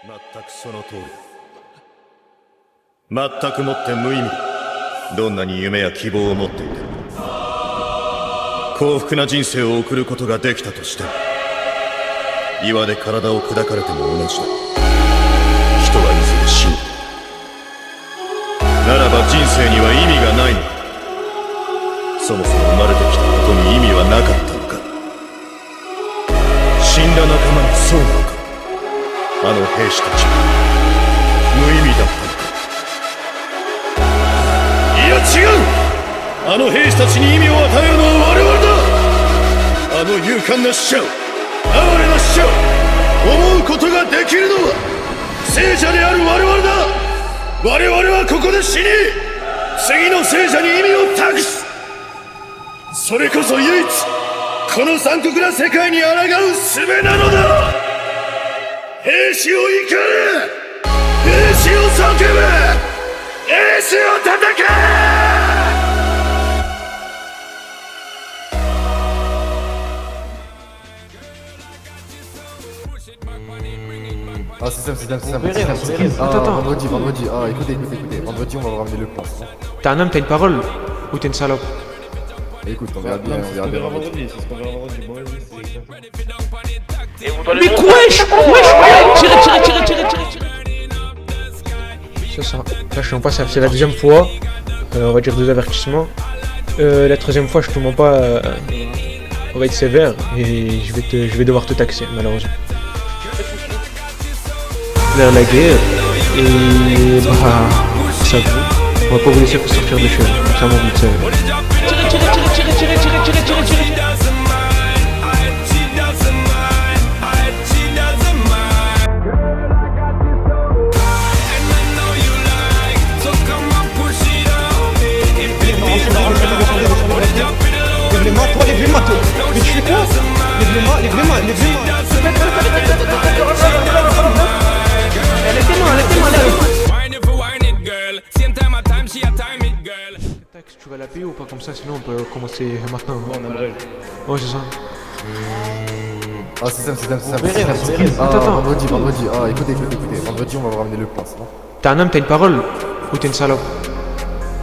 全くその通りだ。全くもって無意味だ。どんなに夢や希望を持っていても幸福な人生を送ることができたとしても岩で体を砕かれても同じだ。人はいずれ死ぬ。ならば人生には意味がないのだ。そもそも生まれてきたことに意味はなかったのか。死んだ仲間にそうなのか。あの兵士たちは無意味だったのか。いや違う。あの兵士たちに意味を与えるのは我々だ。あの勇敢な死者を、哀れな死者を思うことができるのは聖者である我々だ。我々はここで死に次の聖者に意味を託す。それこそ唯一この残酷な世界に抗う術なのだ。兵士を怒れ、兵士を叫べ、兵士を叩け。Ah c'est ça. Attends. Vendredi. Ah écoutez. Vendredi on va vous ramener le plan. T'es un homme, t'as une parole ou t'es une salope? Écoute, on verra bien vendredi. C'est ce qu'on verra vendredi. Bon, vas-y, c'est Mais wesh, tire. C'est ça. Là, je suis en passe, c'est la deuxième fois. On va dire 2 avertissements. La troisième fois, je te mens pas. On va être sévère et je vais devoir te taxer, malheureusement. Vers la guerre et ça vous. On va pas vous laisser sortir de chez vous. Ça m'envie de ça. Lève-les-moi, toi. Mais tu fais quoi? Lève-les-moi. Tu vas la payer ou pas comme ça? Sinon on peut commencer maintenant. on aimerait. Ouais, c'est ça. Ah c'est ça. Attends. Vendredi. Ah écoutez. Vendredi on va vous ramener le plan. T'es un homme, t'as une parole ou t'es une salope?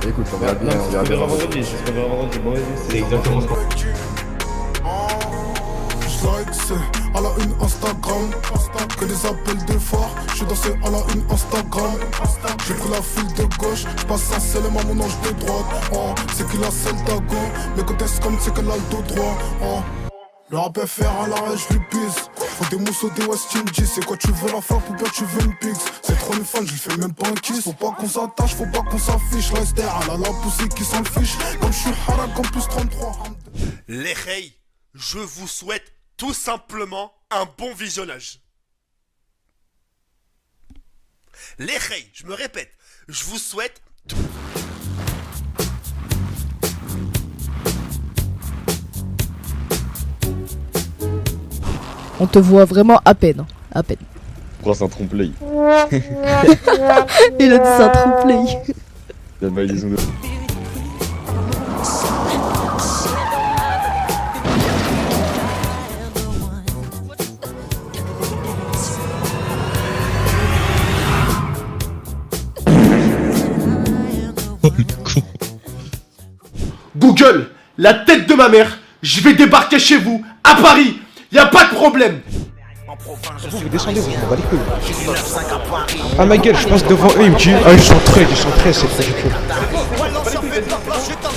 Écoute, on verra bien vendredi. C'est ce qu'on verra vendredi. Bon, vas-y, c'est exactement ce qu'on à la une Instagram, que des appels de phare. Je suis dansé à la une Instagram. J'ai pris la file de gauche, je passe un seulement mon ange de droite. Oh, c'est qu'il a celle d'Ago, mais côté comme c'est qu'elle a le dos droit. Oh. Le rap FR à l'arrêt, je lui pisse. Faut des mousseaux, des West Indies. C'est quoi tu veux la faire, pour bien tu veux une pix. C'est trop une fan, je lui fais même pas un kiss. Faut pas qu'on s'attache, faut pas qu'on s'affiche. Reste derrière, elle a la poussée qui s'en fiche. Comme je suis harak en plus 33. Les reys, je vous souhaite tout simplement un bon visionnage. Les reys, je me répète, je vous souhaite tout. On te voit vraiment à peine. Pourquoi c'est un trompe-l'œil? Il a dit ça trompe-l'œil. La malédiction de... Google, la tête de ma mère, je vais débarquer chez vous, à Paris, y a pas de problème. Vous descendez, vous m'en bat les couilles. Ah ma gueule, je passe devant eux, il me dit ah ils sont 13, c'est ridicule.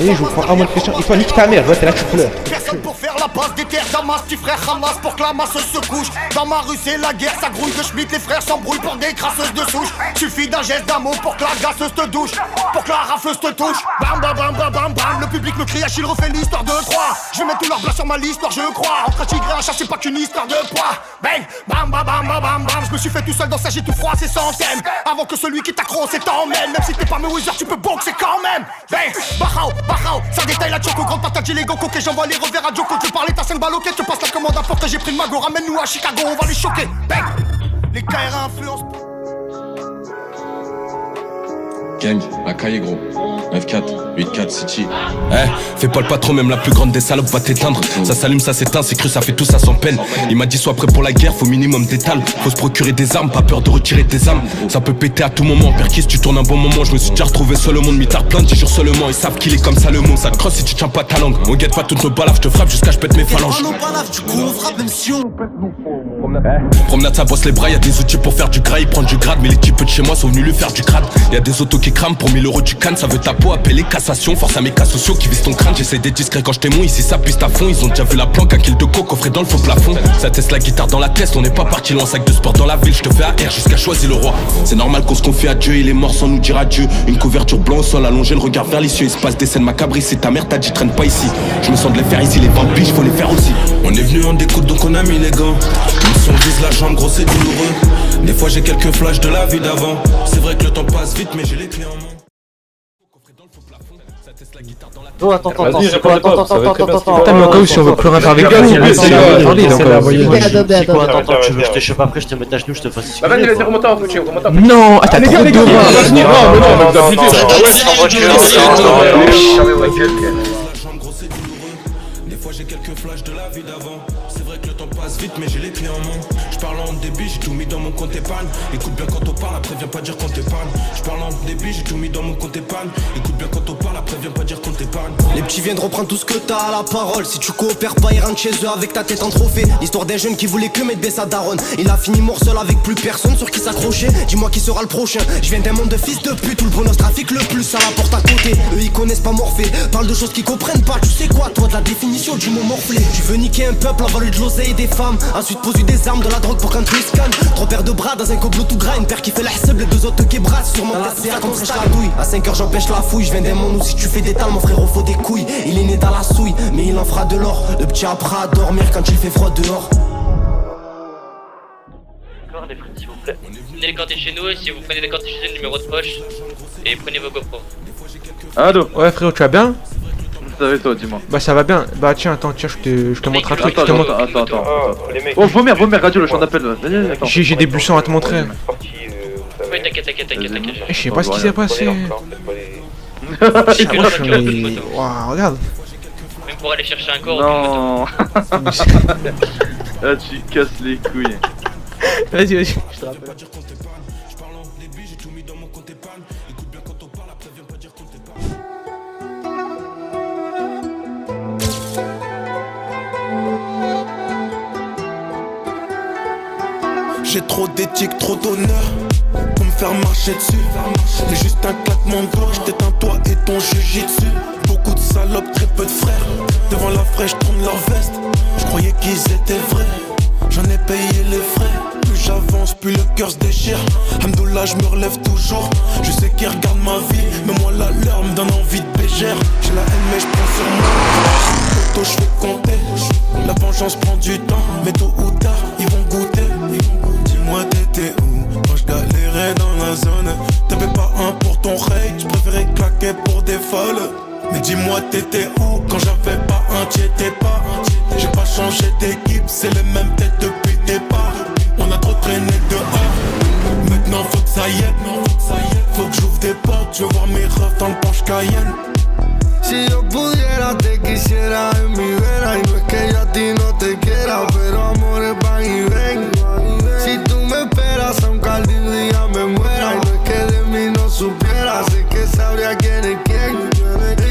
Et je vous prends un mois de pression, et toi nique ta mère, t'es là tu pleures. Personne pour faire la passe des terres Damas, petit frère Hamas pour que la masse se couche. Dans ma rue c'est la guerre, ça grouille de Schmitt, les frères s'embrouillent pour des crasseuses de souche. Suffit d'un geste d'amour pour que la gasseuse te douche, pour que la rafleuse te touche. Bam bam bam bam bam bam, le public me crie Achille refait l'histoire de 3. Je vais mettre tout leur blanc sur ma liste, je crois. Entre un tigre et un chat c'est pas qu'une histoire de poids. Bang bam bam bam bam bam bam, je me suis fait tout seul dans sa j'ai tout froid, c'est sans thème. Avant que celui qui t'accroche t'emmène, même si t'es pas Mayweather tu peux boxer quand même. Bang Bahao, ça détaille la choco, grande patate, j'ai les gokos, que j'envoie les revers à Joko. Tu parlais, t'as 5 balles, ok, tu passes la commande à porte, j'ai pris le mago, ramène-nous à Chicago, on va les choquer. Bang. Les KRA influencent. Gang, à Caille gros. 9-4, 8-4, City. Eh, fais pas le patron, même la plus grande des salopes va t'éteindre. Ça s'allume, ça s'éteint, c'est cru, ça fait tout ça sans peine. Il m'a dit sois prêt pour la guerre, faut minimum d'étal. Faut se procurer des armes, pas peur de retirer tes armes. Ça peut péter à tout moment, Perkis, tu tournes un bon moment. Je me suis déjà retrouvé seul au monde, mi-tard plein de 10 jours seulement. Ils savent qu'il est comme ça le mot, ça te crosse si tu tiens pas ta langue. On guette pas toutes nos balaves, je te frappe jusqu'à je pète mes phalanges. Promenade, ça bosse les bras, y'a des outils pour faire du gras, ils prennent du grade. Mais les types de chez moi sont venus lui faire du crade. Y'a des autos qui crament pour 1000 euros du canne, ça veut ta peau, appeler cassation. Force à mes cas sociaux qui visent ton crâne, j'essaie d'être discret quand je témoin. Ici ça piste à fond, ils ont déjà vu la planque, un kill de coke coffré dans le faux plafond. Ça teste la guitare dans la tête, on n'est pas parti loin, sac de sport dans la ville, je te fais AR jusqu'à choisir le roi. C'est normal qu'on se confie à Dieu, il est mort sans nous dire adieu. Une couverture blanc au sol, allongé, le regard vers les cieux. Il se passe des scènes macabres ici, ta mère t'a dit traîne pas ici. Je me sens de les faire ici, les vampires, faut les faire aussi. On est venu en découte donc on a mis les gants. Même si on vise la jambe, gros c'est douloureux. Des fois j'ai quelques flashs de la vie d'avant. C'est vrai que le temps passe vite mais j'ai les clés en main. Oh attends, attends, Putain, mais au cas où si on veut plus rien faire avec vous, c'est quoi, attends, tu veux que je te chope après, je te mets à genoux, je te fasse. Bah vas-y, vas-y, remonte en coach, remonte en coach. Non, ah t'as trop de Des fois j'ai quelques flashs de la vie d'avant. C'est vrai que le temps passe vite mais j'ai les clés en main. Je parle en débit, j'ai tout mis dans mon compte épargne. Écoute bien quand on parle, après viens pas dire qu'on t'épargne. Je parle en débit, j'ai tout mis dans mon compte épargne. Écoute bien quand on parle, après viens pas dire qu'on t'épargne. Les petits viennent reprendre tout ce que t'as à la parole. Si tu coopères pas, ils rentrent chez eux avec ta tête en trophée. L'histoire d'un jeune qui voulait que mettre sa daronne. Il a fini mort seul avec plus personne sur qui s'accrocher. Dis-moi qui sera le prochain. Je viens d'un monde de fils de pute où le bonus trafic le plus à la porte à côté. Eux ils connaissent pas Morphée. Parle de choses qu'ils comprennent pas. Tu sais quoi, toi de la définition du mot morflé. Tu veux niquer un peuple, avaler de l'oseille et des femmes. Ensuite poser des armes, de la drogue pour qu'un truc scanne. Trois paires de bras dans un complot tout gras. Une paire qui fait la sable, les deux autres qui brassent. Sûrement t'es comme ça la douille. À 5h j'empêche la fouille. Je viens d'un monde où si tu fais des talles, mon frérot faut des couilles. Il est né dans la souille, mais il en fera de l'or. Le petit apprend à dormir quand il fait froid dehors. D'accord les frites s'il vous plaît. Prenez les quantités chez nous et si vous prenez les quantités chez nous, numéro de poche. Et prenez vos GoPro. Allô. Ouais frérot, tu vas bien? Ça va toi, dis-moi. Bah ça va bien. Bah tiens, attends, tiens, je te montre un truc. Attends. Oh, vomir, radio, le champ d'appel. J'ai des buissons à te montrer. Ouais, t'inquiète. Je sais pas ce qui s'est passé. Waouh, regarde. Même pour aller chercher un corps. Non. Ah, tu casses les couilles. Vas-y. Je parle en débit, j'ai tout mis dans mon compte épargne. Écoute bien quand on parle, après viens pas dire qu'on t'épargne. J'ai trop d'éthique, trop d'honneur pour me faire marcher dessus. C'est juste un claquement de doigts. J't'éteins toi et ton jujitsu. Beaucoup de salopes, très peu de frères. Devant la fraîche, tourne leur veste. J'croyais qu'ils étaient vrais. J'en ai payé les frais. Plus j'avance, plus le cœur se déchire. Hamdoullah, je me relève toujours. Je sais qu'ils regardent ma vie, mais moi la leur me donne envie de bégère. J'ai la haine, mais je prends sur moi. Auto, je fais compter. La vengeance prend du temps, mais tôt ou tard, ils vont goûter. Dis-moi, t'étais où quand je galérais dans la zone? T'avais pas un pour ton rate, je préférais claquer pour des folles. Mais dis-moi, t'étais où quand j'avais pas un, t'étais pas. J'ai pas changé d'équipe, c'est les mêmes têtes depuis tes pas. On a trop traîné dehors. Maintenant faut que ça y est, faut que j'ouvre des portes. Je veux voir mes refs dans le Porsche Cayenne. Si yo pudiera te quisiera en mi vera. Y no es que yo a ti no te quiera, pero amores van y ven. Si tú me esperas aunque al día me muera. Y no es que de mí no supiera, sé que sabría quién es quién.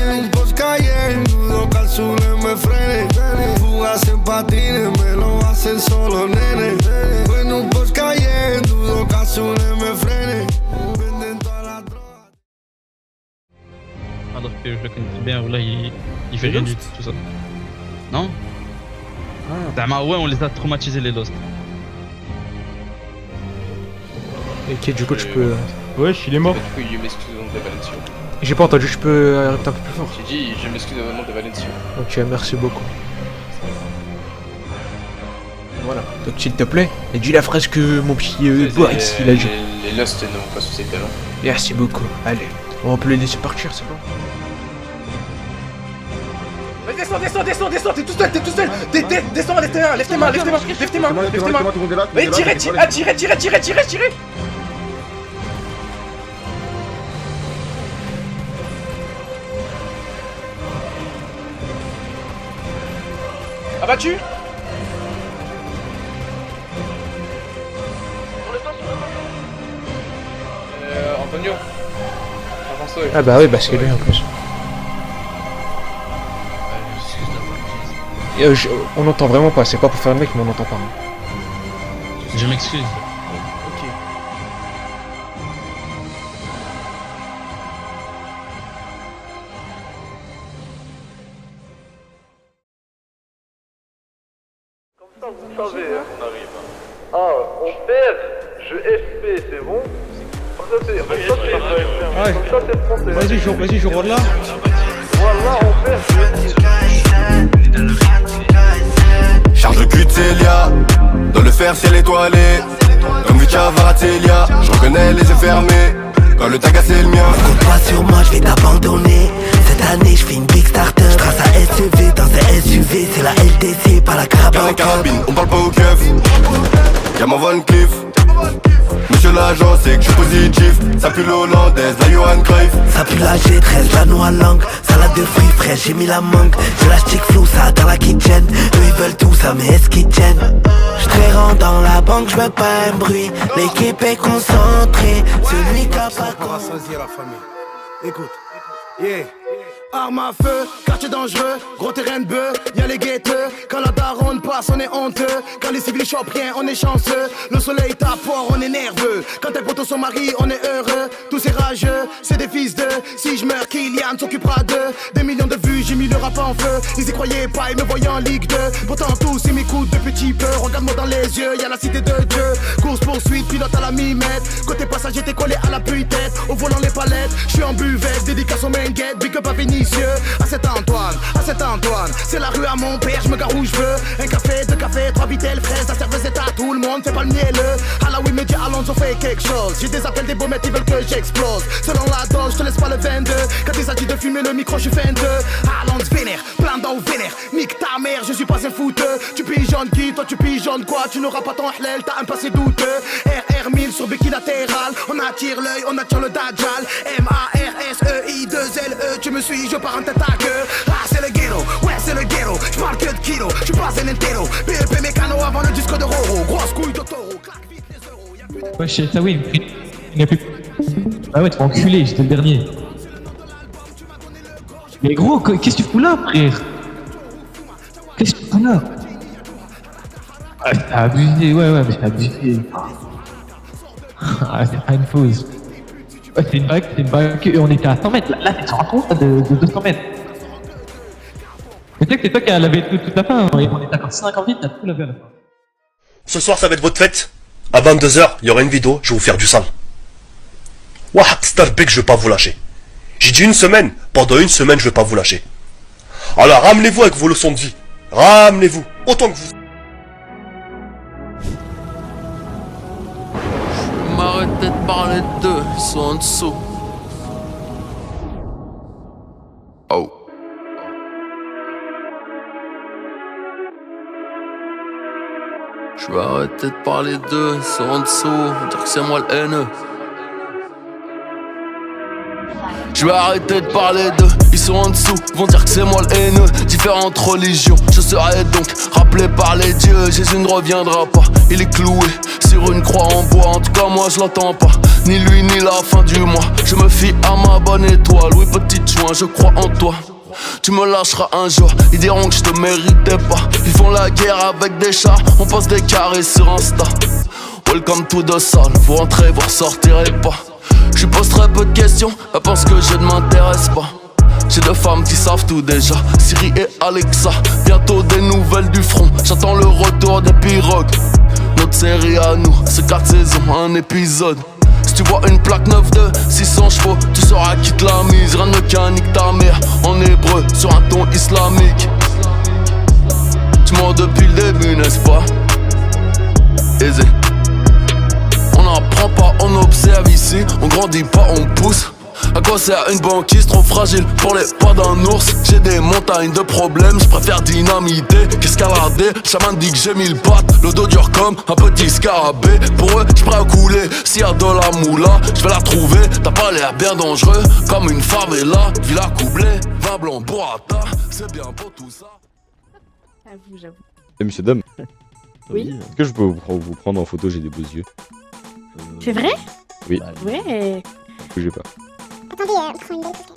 En un Porsche Cayenne, dudo que al sur me frene. Fugas en patines, me lo hacen solo nenes. En un Porsche Cayenne, dudo que al sur me frene. Venden toda la droga. Alors que je le connais très bien, là il fait rien du tout ça. Non? Ouais, on les a traumatisés les Lost. Ok, du coup tu peux... Wesh, il est mort. Du coup, je m'excuse au nom de Valencio. J'ai pas entendu, je peux répéter un peu plus fort. J'ai dit, je m'excuse au nom de Valencio. Ok, merci beaucoup. Voilà, donc s'il te plaît, dis la phrase que mon petit Boris il a dit. Les Lost ne vont pas se citer avant. Merci beaucoup, allez, on peut les laisser partir, c'est bon. Descends, t'es tout seul. Descends, lève tes mains. Allez, tirez. Abattu. Antonio. Avance-toi. Ah bah oui, bah c'est lui en plus. On entend vraiment pas, c'est pas pour faire le mec, mais on entend pas. Je m'excuse. Ok. Vous savez, on arrive. Ah, on perd, je FP, c'est bon? Vas-y, joue rôle là. Voilà, on perd, Charge le cul de Célia, dans le fer ciel étoilé. Comme Vicha Varatelia, je reconnais les yeux fermés. Quand le tag a c'est le mien. Compte pas sur moi, je vais t'abandonner. Cette année, je fais une big starter. Je trace un SUV dans un SUV, c'est la LDC, pas la carabine. On parle pas au keuf. Y'a mon Van Cleef. Monsieur l'agent, c'est que je suis positif. Ça pue l'hollandaise, la Johan Cruyff. Ça pue la G13, la noix langue. Salade de fruits frais, j'ai mis la mangue. J'ai la stick flou, ça dans la kitchen. Eux ils veulent tout ça, mais est-ce qu'ils tiennent? J't'ai rentre dans la banque, j'mets pas un bruit. L'équipe est concentrée. Celui qui a pas rassasier la famille. Écoute, yeah. Arme à feu, quartier dangereux, gros terrain de bœuf, y'a les guetteux. Quand la daronne passe, on est honteux. Quand les civils chopent rien, on est chanceux. Le soleil tape fort, on est nerveux. Quand tes potos sont mariés, on est heureux. Tous ces rageux, c'est des fils d'eux. Si je meurs, Kylian s'occupera d'eux. Des millions de vues, j'ai mis le rap en feu. Ils y croyaient pas, ils me voyaient en Ligue 2. Pourtant tous, ils m'écoutent depuis petit peu. Regarde-moi dans les yeux, y'a la cité de Dieu. Course poursuite, pilote à la mi-mètre. Côté passager, t'es collé à la tête. Au volant les palettes, je suis en buvette. Dédicace au main gate, big up à Vinicius. À cet Antoine, c'est la rue à mon père, je me gare où je veux. Un café, deux cafés, trois vitelles, fraises, la cervelle est à tout le monde, c'est pas le mielleux. À la oui, me dit Alonso fait quelque chose. J'ai des appels des beaux mecs, ils veulent que j'explose. Selon la dose, je te laisse pas le 22. Quand il s'agit de fumer le micro, je suis feinteux. Alonso vénère, plein d'eau vénère. Nique ta mère, je suis pas un fouteux. Tu pigeonnes qui, toi tu pigeonnes quoi? Tu n'auras pas ton hlel, t'as un passé douteux. RR1000 sur béquille latérale. On attire l'œil, on attire le dajjal. MARSEI2LE, tu me suis, je pars en tête à queue. Ah c'est le ghetto, ouais c'est le ghetto. J'parle que de kilos, j'suis pas un entero. BLP mécano avant le disque de Roro. Grosse couille de taureau, claque vite les euros. Ouais, je sais, oui, il n'y a plus. Ah ouais, tu m'as enculé, j'étais le dernier. Mais gros, qu'est-ce que tu fous là, frère? Qu'est-ce que tu fous là? Ah, t'as abusé, ouais, mais t'as abusé. Ah, c'est pas une fausse. Ouais, c'est une bague, on était à 100 mètres. Là, t'es sur un trou de 200 mètres. Mais tu sais que c'est toi qui as lavé toute la fin, on était à 50 litres, t'as tout lavé à la fin. Ce soir, ça va être votre fête. À 22h, il y aura une vidéo, je vais vous faire du sale. Wahak Starbek, je vais pas vous lâcher. J'ai dit une semaine, pendant une semaine, je vais pas vous lâcher. Alors, ramenez-vous avec vos leçons de vie. Ramenez-vous, autant que vous. M'arrêtez de parler d'eux, ils sont en dessous. Oh. Je vais arrêter de parler d'eux, ils sont en dessous. Dire que c'est moi le haineux. Je vais arrêter de parler d'eux, ils sont en dessous, vont dire que c'est moi le haineux. Différentes religions, je serai donc rappelé par les dieux. Jésus ne reviendra pas, il est cloué sur une croix en bois. En tout cas moi je l'entends pas, ni lui ni la fin du mois. Je me fie à ma bonne étoile, oui petite joint, je crois en toi. Tu me lâcheras un jour, ils diront que je te méritais pas. Ils font la guerre avec des chats, on passe des carrés sur Insta. Welcome to the sun, vous rentrez, vous ressortirez pas. Je pose très peu de questions, elle pense que je ne m'intéresse pas. J'ai deux femmes qui savent tout déjà, Siri et Alexa. Bientôt des nouvelles du front, j'attends le retour des pirogues. Notre série à nous, c'est 4 saisons, un épisode. Si tu vois une plaque 9 de 600 chevaux, tu sauras qui te la mise. Rien ne canique ta mère, en hébreu, sur un ton islamique. Tu mens depuis le début, n'est-ce pas? Aisé. On n'apprend pas, on observe ici. On grandit pas, on pousse. À quoi sert une banquise trop fragile pour les pas d'un ours? J'ai des montagnes de problèmes, je préfère dynamiter qu'escalader. Le chaman dit que j'ai 1000 pattes, le dos dur comme un petit scarabée. Pour eux, je prêt à couler, s'il y a de la moula, je vais la trouver. T'as pas l'air bien dangereux, comme une favela. Villa Coublé, vin blanc, burrata, c'est bien pour tout ça. J'avoue. Eh, monsieur Dame. Oui. Est-ce que je peux vous prendre en photo? J'ai des beaux yeux. C'est vrai? Oui. Ouais. Bougez pas. Attendez, prends une belle photo.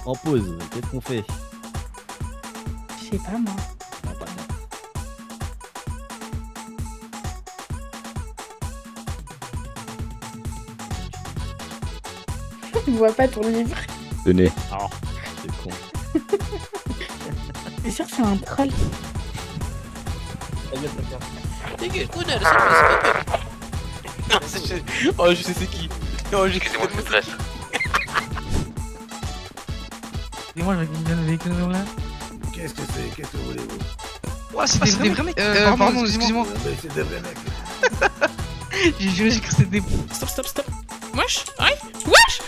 En pause, qu'est-ce qu'on fait? Je sais pas moi. Je vois pas ton livre. Tenez. Oh, c'est con. C'est sûr que c'est un troll. Oh, je sais c'est qui. Oh, j'ai cru que c'était Dis-moi, je regarde le véhicule là. Qu'est-ce que c'est? Qu'est-ce que voulez-vous? Ouais, c'est des vrais mecs. Pardon, excusez-moi. Mais c'est des vrais mecs. J'ai juré, j'ai cru que c'était des. Stop. Wesh, ouais. Wesh.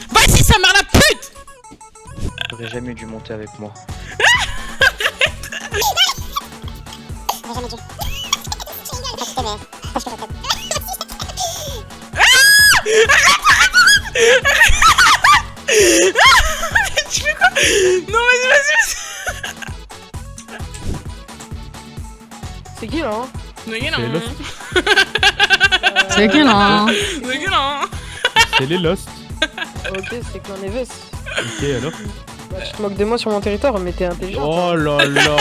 Vas-y, sa mère la pute. J'aurais jamais dû monter avec moi. J'aurais jamais dû. Parce que je t'aime. Tu fais quoi? Non, vas-y. C'est qui là? C'est qui là? C'est qui là? C'est qui là? C'est les Lost. Ok, c'est Clan Neves. Ok, alors? Bah, tu te moques de moi sur mon territoire, mais t'es intelligent. Oh là là.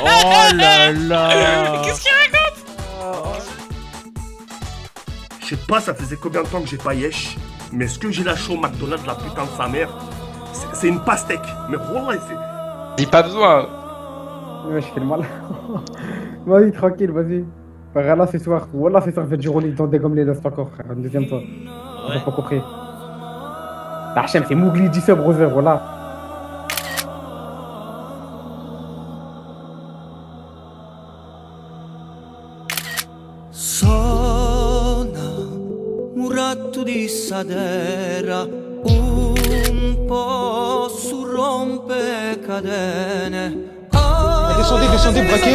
Oh là là. Qu'est-ce qu'il raconte? Je sais pas, ça faisait combien de temps que j'ai pas yesh, mais ce que j'ai lâché au McDonald's, la putain de sa mère, c'est une pastèque. Mais voilà, c'est. Dis pas besoin. Ouais, je fais le mal. Vas-y, tranquille, vas-y. Frère, là, ce soir, voilà, ce soir, je vais te jurer, ils t'ont dégommé les Lost encore, frère. Une deuxième fois. On n'a pas compris. Hachem, c'est Mougli, dis ça, brother, voilà. Muratto di Sadera, un po' su rompecadene. Descendez, braquez.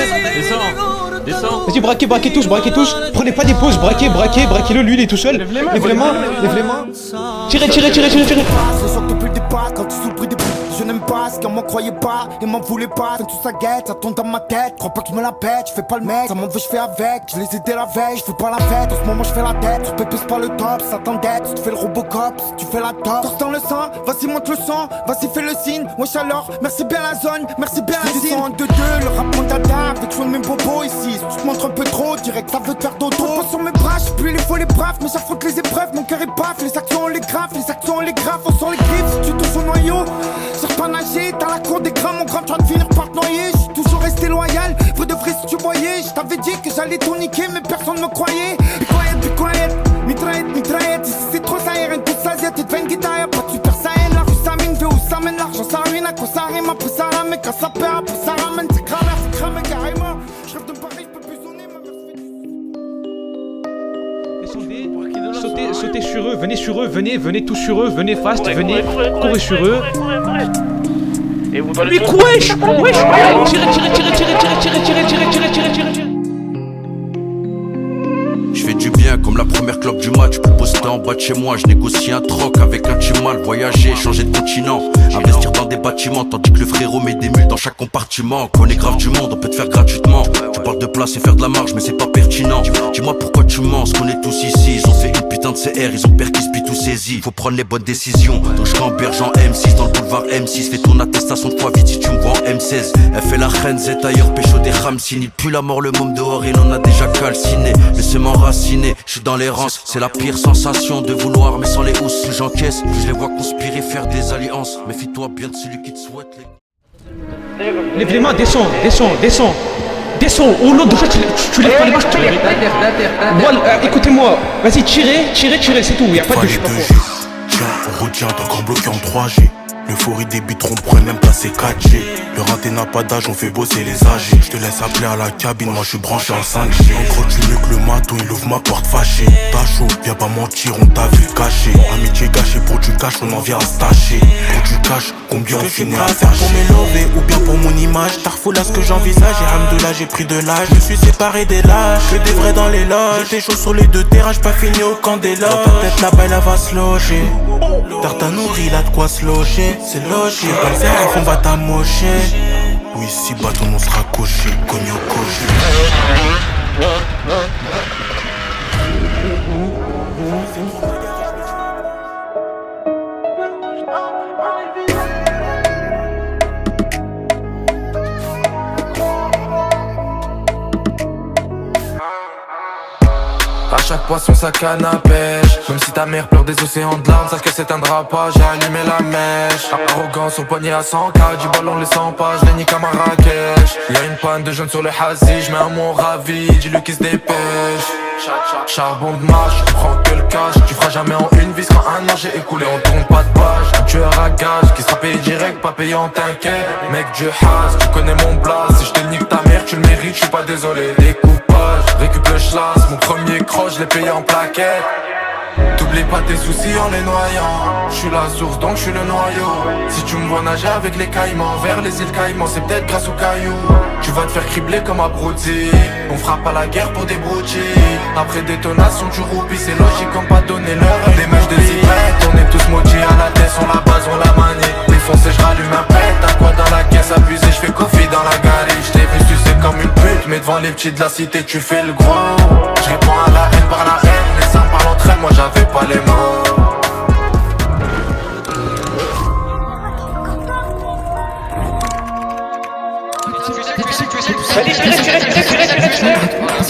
Descends. Vas-y, braquez tous. Prenez pas des pauses, braquez-le, lui il est tout seul. Lève les mains. Tirez. C'est sûr que depuis le départ, quand tu sous le bruit des bruits, je n'aime pas ce qu'on m'en croyait pas et m'en voulait pas. Quand tout ça guette, ça tombe dans ma tête. Crois pas que je me la pète, je fais pas le mec. Ça m'en veut, je fais avec. Je les ai aidés la veille, je fais pas la fête. En ce moment, je fais la tête. Je pépisse pas le top, ça t'endette. Tu te fais le Robocop, si tu fais la top. Torse dans le sang, vas-y, monte le sang. Vas-y, fais le signe. Wesh alors, merci bien la zone, merci bien la zone. En 2-2, le rap mon dada. Avec toujours le même bobo ici. Si tu te montres un peu trop, direct, ça veut te faire dodo. Pas sur mes bras, je plus les faux, les braves. Mais j'affronte les épreuves, mon cœur est paf. Les actions, on les grave, on sent les griffes. Si tu touches au noyau, cherche pas nager. Dans la cour des grands, mon grand, tu vas te finir par te noyer. J'suis toujours resté loyal, vrai de vrai si tu voyais. Je t'avais dit que j'allais tout niquer, mais personne me croyait. Be quiet, mitraillette. Ici c'est trop ça, y'a rien de tout ça, t'es devant une guitare, y'a pas de super saiyan. La rue ça mine, fait où ça mène l'argent, ça ruine, à quoi ça rime, après ça ramène. Quand ça perd, après ça ramène, c'est grave, c'est cramé carrément. J'rêve de Paris, j'peux plus sonner, ma mère se fait. Sautez sur eux, venez tous sur eux, venez fast, venez, courez sur eux. Et vous Mais wesh. Tirez. Je fais du bien comme la première clope du match. Pour poster en bas de chez moi, je négocie un troc avec un chimal. Voyager, changer de continent, investir dans des bâtiments. Tandis que le frérot met des mules dans chaque compartiment. Qu'on est grave du monde, on peut te faire gratuitement. Tu parles de place et faire de la marge, mais c'est pas pertinent. Dis-moi pourquoi tu mens, ce qu'on est tous ici. Ils ont fait une putain de CR, ils ont perquis, puis tout saisi. Faut prendre les bonnes décisions. Donc je camberge en M6 dans le boulevard M6. Fais ton attestation de fois vite si tu me vois en M16. Elle fait la reine, Z ailleurs, pécho des Ramsini. Il pue la mort, le môme dehors, il en a déjà calciné. Laissez-moi raciner, je suis dans l'errance. C'est la pire sensation de vouloir, mais sans les housses. Plus j'encaisse, plus je les vois conspirer, faire des alliances. Méfie-toi bien de celui qui te souhaite les... Lève les mains, descends. Oh non, déjà tu lèves pas les mains, je te lève. Voilà, écoutez-moi, vas-y, tirez, c'est tout, y'a pas de je sais pas quoi. Tiens, on retient, t'es encore bloqué en 3G. L'euphorie des bitrons pourrait même passer 4G. Le raté n'a pas d'âge, on fait bosser les âgés. Je te laisse appeler à la cabine, moi je suis branché en 5G. En gros tu mieux que le maton, il ouvre ma porte fâché. T'as chaud, viens pas mentir, on t'a vu caché. Amitié gâchée pour du cash, on en vient à se tâcher. Pour du cash, combien on finit à faire pour m'élever ou bien pour mon image. Tarfoula ce que j'envisage et Hamdoullah j'ai pris de l'âge. Je me suis séparé des lâches, que des vrais dans les loges. J'étais chaud sur les deux terrains, j'ai pas fini au camp des loges. Dans ta tête la belle elle va se loger. Tarta nourri, il a de quoi se loger. C'est logique, pas le faire, on va t'amocher. Oui, si bâton on sera coché, cogné au coché. À chaque poisson sa canne à pêche. Même si ta mère pleure des océans de larmes, sache qu'elle s'éteindra pas, j'ai allumé la mèche. Arrogance au poignet à 100K, du ballon les 100 pas, je les nique à Marrakech. Y'a une panne de jeunes sur le Hazi, j'mets un mot ravi, dis-lui qui se dépêche. Charbon de marche, tu prends que le cash. Tu feras jamais en une vis quand un an j'ai écoulé, on tourne pas de page. Un tueur à gage, qui sera payé direct, pas payant, t'inquiète. Mec du has, tu connais mon blast. Si je te nique ta mère, tu le mérites, je suis pas désolé. Découpage, récup le schlass, mon premier croche, je l'ai payé en plaquette. T'oublies pas tes soucis en les noyant. Je suis la source donc je suis le noyau. Si tu me vois nager avec les caïmans vers les îles Caïmans, c'est peut-être grâce aux cailloux. Tu vas te faire cribler comme à Brody. On fera pas la guerre pour des broutilles. Après détonation tu roupis, c'est logique comme pas donner l'heure. Les mèches de cigarette, on est tous maudits à la tête, on la base, on la manie. Défoncé, je rallume un pet, t'as quoi dans la caisse abusée, je fais coffee dans la galerie. Je t'ai vu sucer comme une pute, mais devant les petits de la cité tu fais le gros. Je réponds à la haine par la haine, les uns parlent entre elles, moi j'avais pas les mots.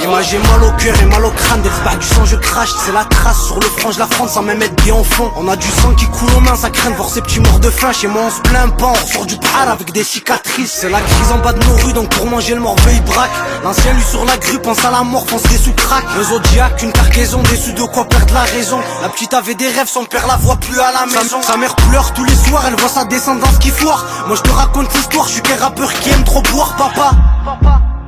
Moi j'ai mal au cœur et mal au crâne, des pas du sang je crache, c'est la trace sur le front, je la fronde sans même être bien au fond. On a du sang qui coule aux mains, ça craint de voir ces petits morts de faim. Chez moi on se plaint pas, on sort du par avec des cicatrices. C'est la crise en bas de nos rues, donc pour manger le morveux il braque. L'ancien lui sur la grue pense à la mort, fonce des sous crack. Le Zodiac, une cargaison, déçu de quoi perdre la raison. La petite avait des rêves, son père la voit plus à la maison. Sa mère pleure tous les soirs, elle voit sa descendance qui foire. Moi je te raconte l'histoire, je suis qu'un rappeur qui aime trop boire. Papa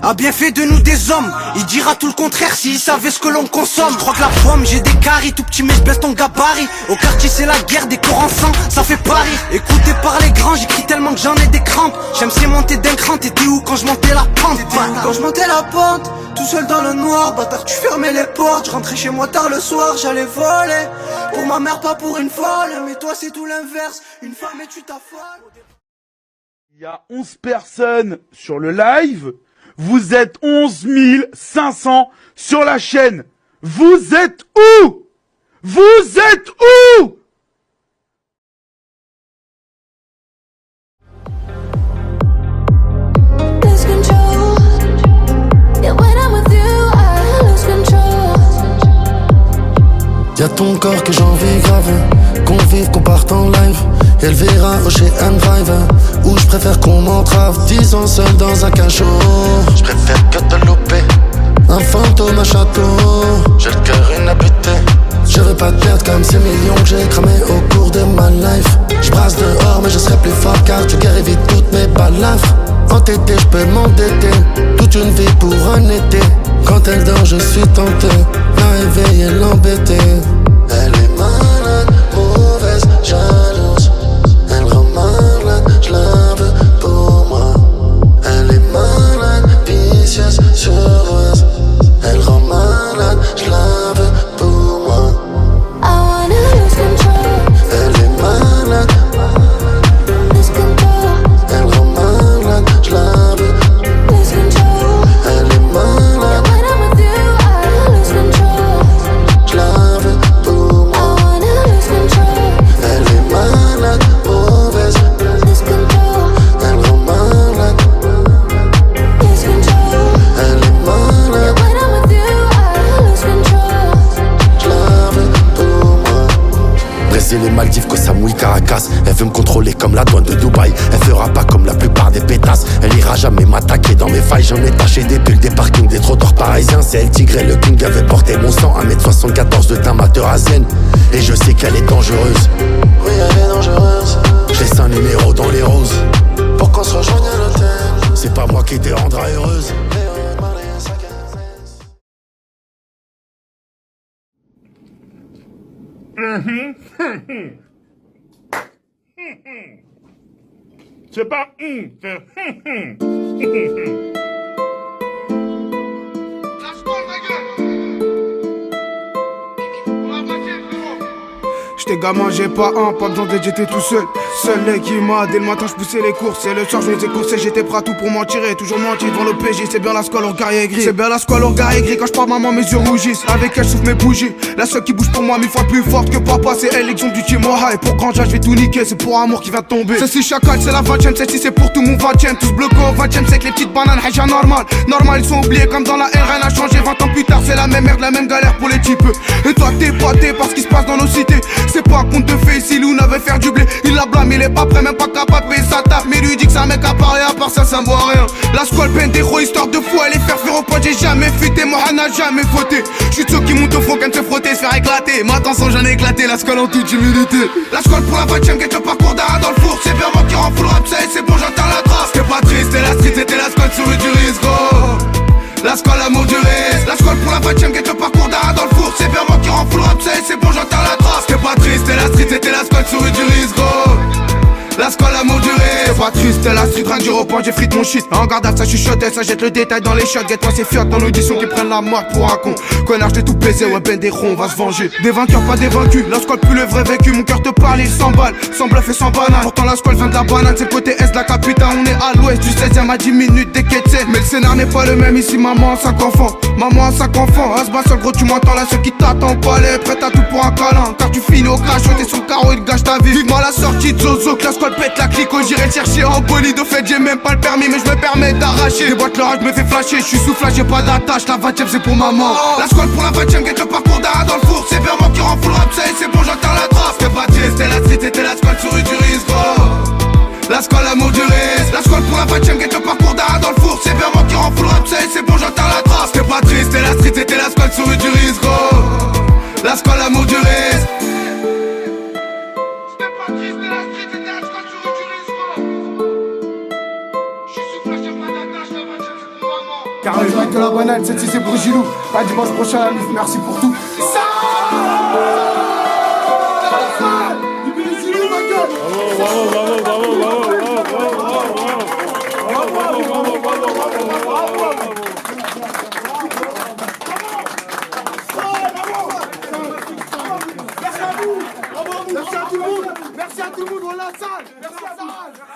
a bien fait de nous des hommes. Il dira tout le contraire s'il savait ce que l'on consomme. Je crois que la pomme, j'ai des caries, tout petit mais je baisse ton gabarit. Au quartier c'est la guerre, des corps en sang, ça fait pari. Écouté par les grands, j'écris tellement que j'en ai des crampes. J'aime c'est monter d'un cran, t'étais où quand je montais la pente? Quand je montais la pente, tout seul dans le noir. Bâtard tu fermais les portes, je rentrais chez moi tard le soir. J'allais voler, pour ma mère pas pour une folle. Mais toi c'est tout l'inverse, une femme et tu t'affoles. Il y a 11 personnes sur le live. Vous êtes 11 500 sur la chaîne. Vous êtes où? Vous êtes où? Y'a ton corps que j'ai envie grave, qu'on vive, qu'on parte en live. Elle verra au chez Drive, où je préfère qu'on m'entrave. 10 ans seul dans un cachot, je préfère que te louper. Un fantôme, un château, j'ai le cœur inhabité. Je veux pas te perdre comme ces millions que j'ai cramés au cours de ma life. Je brasse dehors mais je serai plus fort car tu guéris vite toutes mes balafres. Entêté, je peux m'endetter, toute une vie pour un été. Quand elle dort je suis tenté, la réveiller, l'embêter. Elle est malade, mauvaise, jalouse. Elle rend malade, je la veux pour moi. Elle est malade, vicieuse, sureuse. Elle rend malade, je la veux pour moi. I wanna lose control. Elle est malade, lose control. Elle rend malade, je la veux. Lose control. Elle est malade. Yeah, when I'm with you, I lose control. Je la veux pour moi. I wanna lose control. Elle est malade, mauvaise. Lose control. Elle rend malade. Lose control. Elle est malade. Yeah, when I'm with you, I lose control. Je la veux pour moi. Brésil et Maldives, que ça mouille Caracas. Elle veut me contrôler comme la douane de Dubaï. Elle fera pas comme la plupart des pétasses. Elle ira jamais m'attaquer dans mes failles. J'en ai taché des bulles, des parkings, des trottoirs parisiens. C'est elle Tigré, le king avait porté mon sang. 1m74 de teint amateur asienne. Et je sais qu'elle est dangereuse. Oui, elle est dangereuse. Je laisse un numéro dans les roses pour qu'on se rejoigne à l'hôtel. C'est pas moi qui te rendra heureuse. C'est pas c'est J'étais gamin, j'ai pas besoin d'être, j'étais tout seul. Seul les qui m'a, dès le matin je poussais les courses. Et le soir je les coursé, j'étais prêt à tout pour m'en tirer. Toujours menti devant le PJ, c'est bien la squale au guerrier gris. C'est bien la squale au guerrier gris, quand je parle maman mes yeux rougissent. Avec elle je souffle mes bougies. La seule qui bouge pour moi 1000 fois plus forte que papa, c'est elle, l'exemple du team Moha. Et pour grand je vais tout niquer, c'est pour amour qui va tomber. Celle-ci chacal, c'est la 20ème, celle-ci c'est pour tout mon 20ème. Tous bloqués au 20ème, c'est que les petites bananes, haja normal. Normal, ils sont oubliés comme dans la R, rien n'a changé. 20 ans plus tard, c'est la même merde, la même galère pour les types. Et toi t'es pâté par ce qui se passe dans nos cités. C'est pas un conte de fées, si Lou n'avait faire du blé. Il la blâme, il est pas prêt, même pas capable de payer sa tape. Mais lui dit que c'est un mec à parler, à part ça, ça me voit rien. La squale peine des gros, histoire de fou, elle est faire au point, j'ai jamais fuité. Moi, n'a jamais fauté. J'suis de ceux qui montent au front, qu'elle me fait frotter, se faire éclater. Mais attention, j'en ai éclaté, la squale en toute humilité. La squale pour la 20ème, guette le parcours d'Ara dans le four. C'est bien moi qui rend fou le rap, ça et c'est bon, j'entends la trace. C'était pas triste, c'était la street, c'était la squale sur le du risque, gros. La squale, l'amour du risque. La squale pour la 20ème, guette le parcours d'Ara dans le four. C'est bien moi qui rend fou le rap, ça et c'est bon, j'entends la trace. C'était pas triste, c'était la street, c'était la squale sur le du risque, gros. La squale, l'amour du risque. C'est pas triste, c'était la street, rien du repas, j'ai frite mon shit. En garde ça chuchotait, ça jette le détail dans les shots. Guette-moi ces fiottes en audition qui prennent la mort pour un con. Connard, j't'ai tout baisé, ouais, ben des ronds, on va se venger. Des vainqueurs, pas des vaincus. La squale, plus le vrai vécu. Mon cœur te parle, il s'emballe. Sans bluff et sans banane. Pourtant, la squale vient de la banane. C'est le côté est de la capitale. On est à l'ouest du 16ème à 10 minutes des quêtes. Mais le scénar n'est pas le même ici. Maman a 5 enfants. Maman a 5 enfants. À ce bas seul gros, tu m'entends. La seule qui t'attend au palais. Prête à tout pour un câlin. Car tu finis au crachot. T'es sur le carreau, il gâche ta vie. Vivement la sortie de Zozo. Que la squale pète la clique. J'irai le chercher en bolide. Au fait, j'ai même pas le permis. Mais je me permets d'arracher. Déboîte le rage, me fait flasher. Je suis sous flash, j'ai pas d'attache. La 20ème, c'est pour maman. La squale pour la 20ème, guette le parcours d'Ara dans le four. C'est bien moi qui rend fou le rap, ça et c'est bon, j'entends la trace. C'était pas triste, c'était la street, c'était la squale sur du risque, gros. La squale, l'amour du risque. La squale pour la 20ème, guette le parcours d'Ara dans le four. C'est bien moi qui rend fou le rap, ça et c'est bon, j'entends la trace. C'était pas triste, c'était la street, c'était la squale sur du risque, gros. La squale, l'amour du risque. C'était pas triste, c'était la street, c'était la squale sur du risque, gros. J'suis sous flash, j'ai pas d'attache, la 20ème, c'est pour maman. Car le mec de la banane, c'est pour Gilou. À dimanche prochain, la mif, merci pour tout. Merci à tout le monde, voilà la salle. Merci à tout le monde.